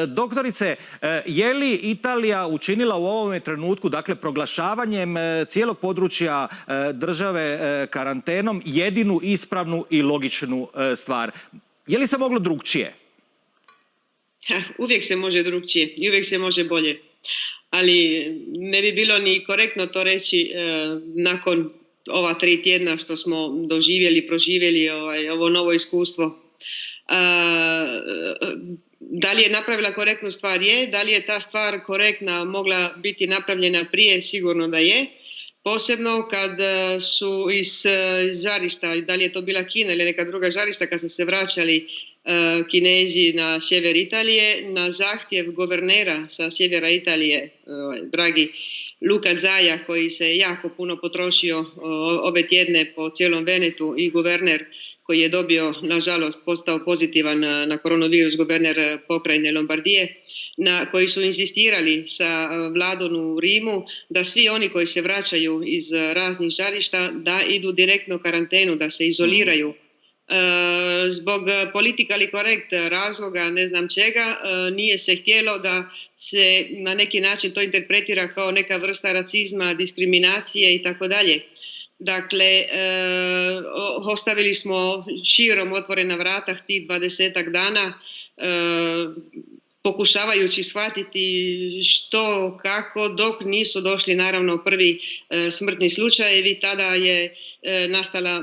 Doktorice, je li Italija učinila u ovome trenutku, dakle proglašavanjem cijelog područja države karantenom, jedinu ispravnu i logičnu stvar? Je li se moglo drukčije? Uvijek se može drukčije i uvijek se može bolje. Ali ne bi bilo ni korektno to reći nakon ova 3 tjedna što smo doživjeli, proživjeli ovo novo iskustvo. Da li je napravila korektnu stvar? Je. Da li je ta stvar korektna mogla biti napravljena prije? Sigurno da je. Posebno kad su iz žarišta, da li je to bila Kina ili neka druga žarišta, kad su se vraćali Kinezi na sjever Italije, na zahtjev guvernera sa sjevera Italije, dragi Luca Zaia, koji se jako puno potrošio ove tjedne po cijelom Venetu, i guverner koji je dobio, nažalost, postao pozitivan na koronavirus, guverner pokrajine Lombardije, koji su insistirali sa vladom u Rimu da svi oni koji se vraćaju iz raznih žarišta da idu direktno u karantenu, da se izoliraju. Zbog politically correct razloga, ne znam čega, nije se htjelo da se na neki način to interpretira kao neka vrsta racizma, diskriminacije i tako dalje. Dakle, ostavili smo širom otvorena vrata tih 20-ak dana, pokušavajući shvatiti što, kako, dok nisu došli naravno prvi smrtni slučajevi. Tada je nastala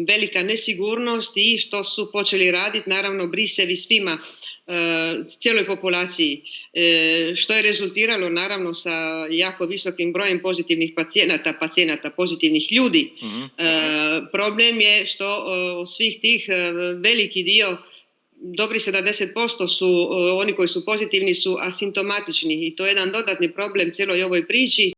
velika nesigurnost i što su počeli raditi, naravno brisevi svima, cijeloj populaciji, što je rezultiralo naravno sa jako visokim brojem pozitivnih pacijenata, pozitivnih ljudi. Problem je što svih tih veliki dio, dobri 70% su oni koji su pozitivni su asimptomatični i to je jedan dodatni problem cijeloj ovoj priči.